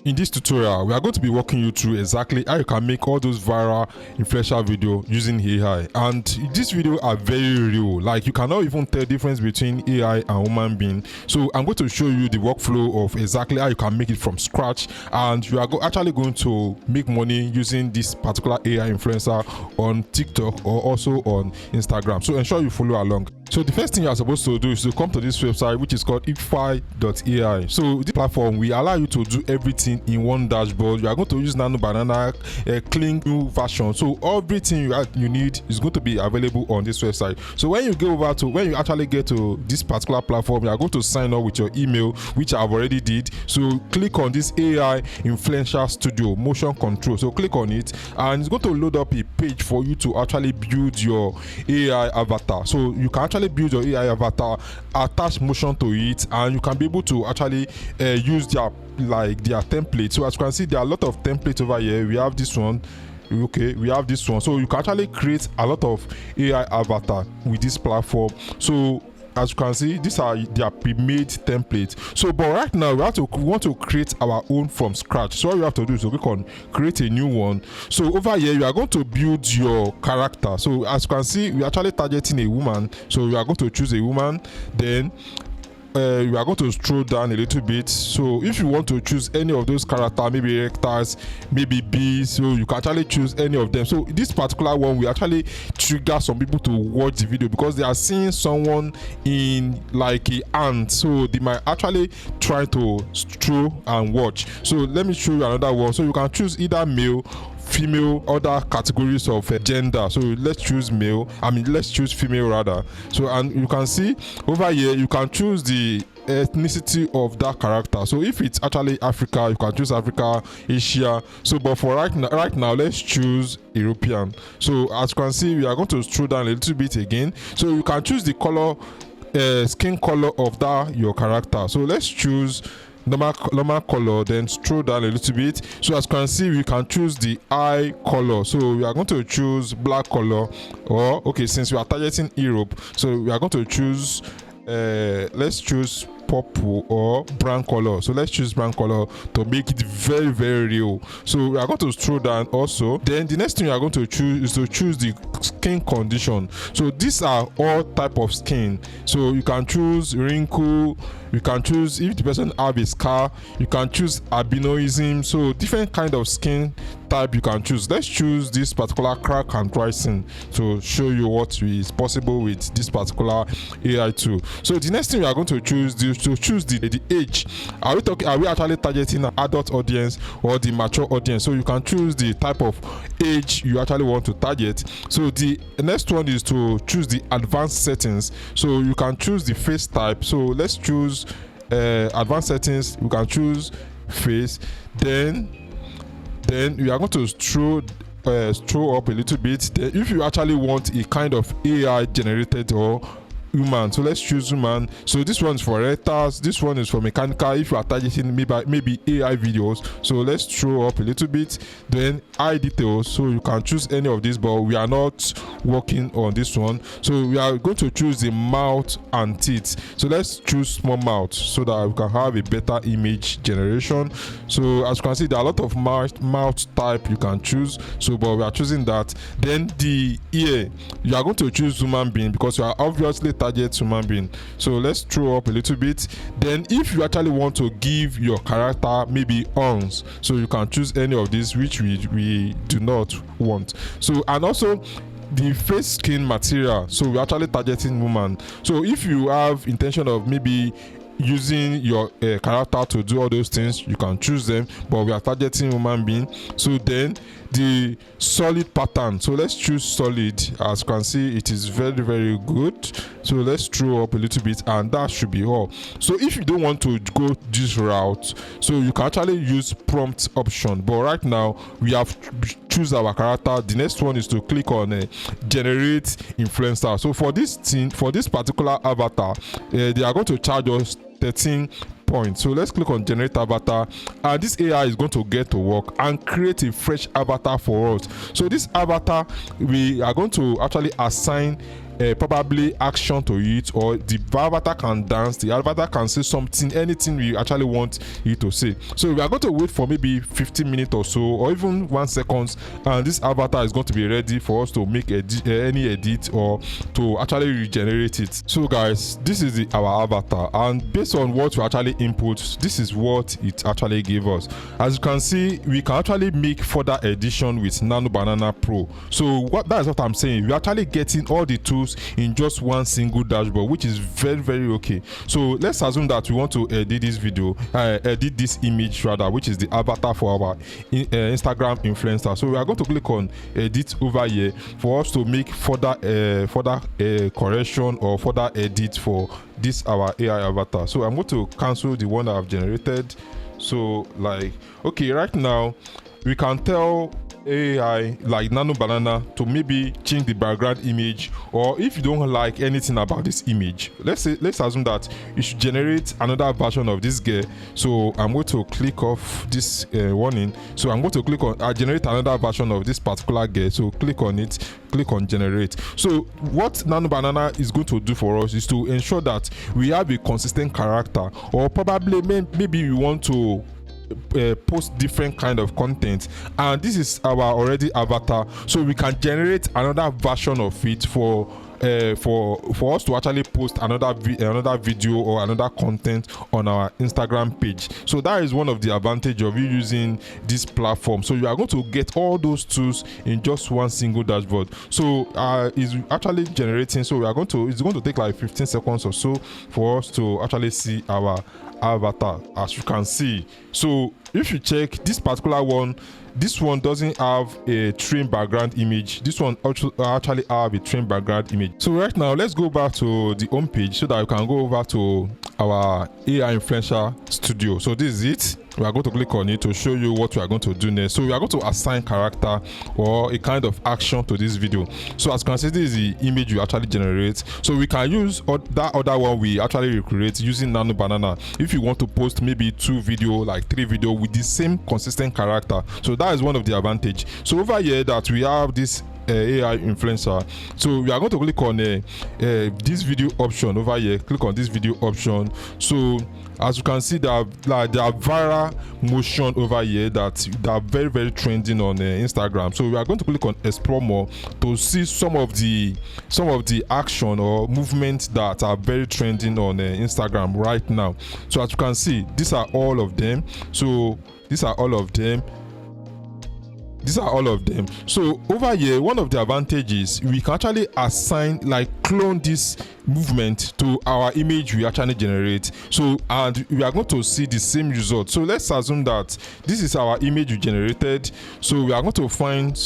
In this tutorial, we are going to be walking you through exactly how you can make all those viral influential videos using AI. And these videos are very real. Like, you cannot even tell the difference between AI and human being. So I'm going to show you the workflow of exactly how you can make it from scratch, and you are actually going to make money using this particular AI influencer on TikTok or also on Instagram. So ensure you follow along. So the first thing you are supposed to do is to come to this website, which is called ify.ai. So this platform will allow you to do everything in one dashboard. You are going to use Nano Banana, a clean new version. So everything you need is going to be available on this website. So when you actually get to this particular platform, you are going to sign up with your email, which I've already did. So click on this AI Influencer Studio motion control. So click on it, and it's going to load up a page for you to actually build your AI avatar. So you can actually build your AI avatar, attach motion to it, and you can be able to actually use their template. So as you can see, there are a lot of templates over here. We have this one. Okay, we have this one. So you can actually create a lot of AI avatar with this platform. So as you can see, these are their pre-made templates. So but right now we want to create our own from scratch. So what you have to do is to click on create a new one. So over here you are going to build your character. So as you can see, we are actually targeting a woman. So you are going to choose a woman. Then you are going to scroll down a little bit. So if you want to choose any of those characters, maybe rectors, maybe bees, so you can actually choose any of them. So this particular one will actually trigger some people to watch the video because they are seeing someone in like a ant, so they might actually try to scroll and watch. So let me show you another one. So you can choose either male, female, other categories of gender. So let's choose let's choose female rather. So, and you can see over here you can choose the ethnicity of that character. So if it's actually Africa, you can choose Africa, Asia. So but for right now let's choose European. So as you can see, we are going to scroll down a little bit again. So you can choose the color, skin color of that your character. So let's choose normal color, then scroll down a little bit. So as you can see, we can choose the eye color. So we are going to choose black color, or okay, since we are targeting Europe, so we are going to choose let's choose purple or brown color. So let's choose brown color to make it very, very real. So we are going to scroll down also. Then the next thing you are going to choose is to choose the skin condition. So these are all type of skin. So you can choose wrinkle, you can choose if the person have a scar, you can choose albinism. So different kind of skin type you can choose. Let's choose this particular crack and rising to show you what is possible with this particular AI tool. So the next thing we are going to choose is to choose the age. Are we actually targeting an adult audience or the mature audience? So you can choose the type of age you actually want to target. So the next one is to choose the advanced settings. So you can choose the face type. So let's choose advanced settings. You can choose face. Then we are going to scroll up a little bit. Then if you actually want a kind of AI generated or human, so let's choose human. So this one is for writers, this one is for mechanical if you are targeting maybe AI videos. So let's throw up a little bit. Then eye details, so you can choose any of these, but we are not working on this one. So we are going to choose the mouth and teeth. So let's choose small mouth so that we can have a better image generation. So as you can see, there are a lot of mouth type you can choose, so but we are choosing that. Then the ear, you are going to choose human being because you are obviously target human being. So let's throw up a little bit. Then if you actually want to give your character maybe horns, so you can choose any of these, which we do not want. So, and also the face skin material, so we're actually targeting woman. So if you have intention of maybe using your character to do all those things, you can choose them, but we are targeting human being. So then the solid pattern, so let's choose solid. As you can see, it is very, very good. So let's throw up a little bit, and that should be all. So if you don't want to go this route, so you can actually use prompt option, but right now we have choose our character. The next one is to click on generate influencer. So for this particular avatar, they are going to charge us 13 points. So let's click on generate avatar, and this AI is going to get to work and create a fresh avatar for us. So this avatar, we are going to actually assign probably action to it, or the avatar can dance, the avatar can say something, anything we actually want it to say. So we are going to wait for maybe 15 minutes or so, or even 1 second, and this avatar is going to be ready for us to make any edit or to actually regenerate it. So guys, this is our avatar, and based on what we actually input, this is what it actually gave us. As you can see, we can actually make further edition with Nano Banana Pro. So that is what I'm saying. We're actually getting all the tools in just one single dashboard, which is very okay. So let's assume that we want to edit this video, edit this image rather, which is the avatar for our Instagram influencer. So we are going to click on edit over here for us to make further correction or further edit for this our AI avatar. So I'm going to cancel the one that I've generated. So like, okay, right now we can tell AI like Nano Banana to maybe change the background image, or if you don't like anything about this image, let's assume that you should generate another version of this girl. So I'm going to click off this warning. So I'm going to click on generate another version of this particular girl. So click on it, click on generate. So what Nano Banana is going to do for us is to ensure that we have a consistent character, or probably maybe we want to post different kind of content, and this is our already avatar, so we can generate another version of it for us to actually post another video or another content on our Instagram page. So that is one of the advantage of you using this platform. So you are going to get all those tools in just one single dashboard. So it's actually generating. So it's going to take like 15 seconds or so for us to actually see our avatar, as you can see. So if you check this particular one, this one doesn't have a trim background image. This one actually have a trim background image. So right now, let's go back to the home page so that we can go over to our AI Influencer Studio. So this is it. We are going to click on it to show you what we are going to do next. So we are going to assign character or a kind of action to this video. So as you can see, this is the image you actually generate. So we can use that other one we actually recreate using Nano Banana if you want to post maybe 2 video, like 3 video with the same consistent character. So that is one of the advantage. So over here that we have this AI influencer, so we are going to click on this video option over here. Click on this video option. So as you can see, there are viral motion over here that are very trending on Instagram. So we are going to click on explore more to see some of the action or movements that are very trending on Instagram right now. So as you can see, these are all of them. So these are all of them. So over here, one of the advantages, we can actually assign, like clone this movement to our image we actually generate. So and we are going to see the same result. So let's assume that this is our image we generated. So we are going to find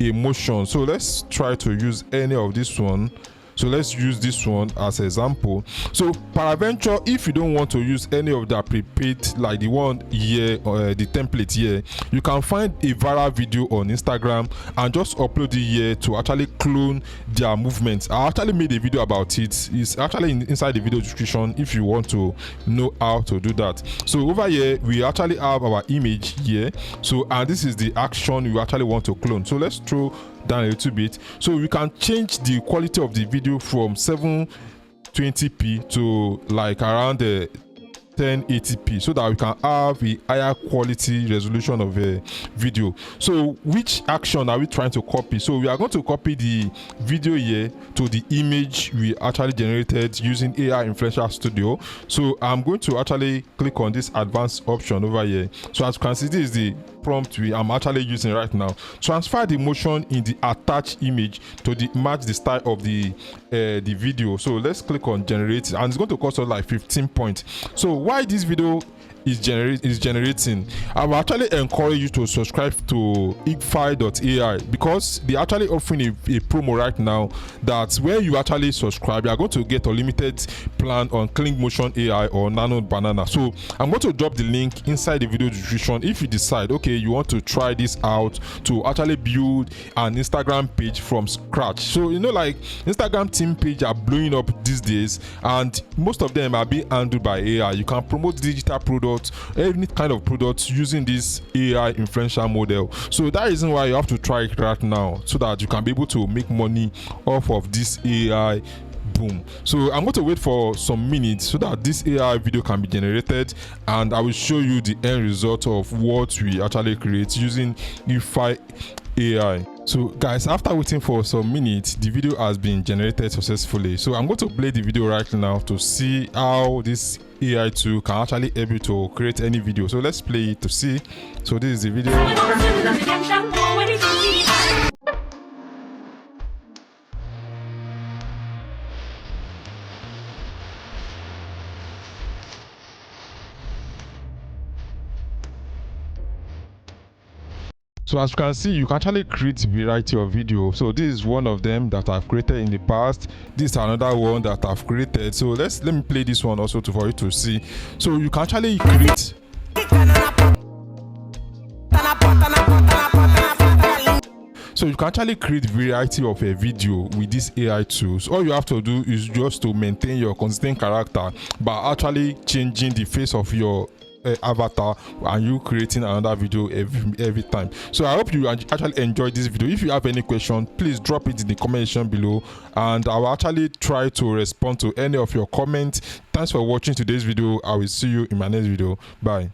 a motion. So let's try to use any of this one. So let's use this one as an example. So peradventure, if you don't want to use any of the prepaid, like the one here or the template here, you can find a viral video on Instagram and just upload it here to actually clone their movements. I actually made a video about it. It's actually inside the video description if you want to know how to do that. So over here, we actually have our image here. So and this is the action we actually want to clone. So let's throw down a little bit, so we can change the quality of the video from 720p to like around 1080p, so that we can have a higher quality resolution of a video. So which action are we trying to copy? So we are going to copy the video here to the image we actually generated using AI Influencer Studio. So I'm going to actually click on this advanced option over here. So as you can see, this is the prompt I'm actually using right now. Transfer the motion in the attached image to match the style of the video. So let's click on generate, and it's going to cost us like 15 points. So why this video is generating, I will actually encourage you to subscribe to igfi.ai, because they actually offering a promo right now that when you actually subscribe, you are going to get a limited plan on Clean Motion AI or Nano Banana. So I'm going to drop the link inside the video description if you decide, okay, you want to try this out to actually build an Instagram page from scratch. So you know, like Instagram team page are blowing up these days, and most of them are being handled by AI. You can promote digital products product, any kind of product using this AI influential model. So that reason why you have to try it right now, so that you can be able to make money off of this AI boom. So I'm going to wait for some minutes so that this AI video can be generated, and I will show you the end result of what we actually create using Ify AI. So guys, after waiting for some minutes, the video has been generated successfully. So I'm going to play the video right now to see how this AI tool can actually help you to create any video. So let's play it to see. So this is the video. So as you can see, you can actually create a variety of videos. So this is one of them that I've created in the past. This is another one that I've created. So let me play this one also for you to see. So you can actually create. So you can actually create variety of a video with this AI tools. All you have to do is just to maintain your consistent character by actually changing the face of your avatar, and you creating another video every time. So I hope you actually enjoyed this video. If you have any question, please drop it in the comment section below, and I will actually try to respond to any of your comments. Thanks for watching today's video. I will see you in my next video. Bye.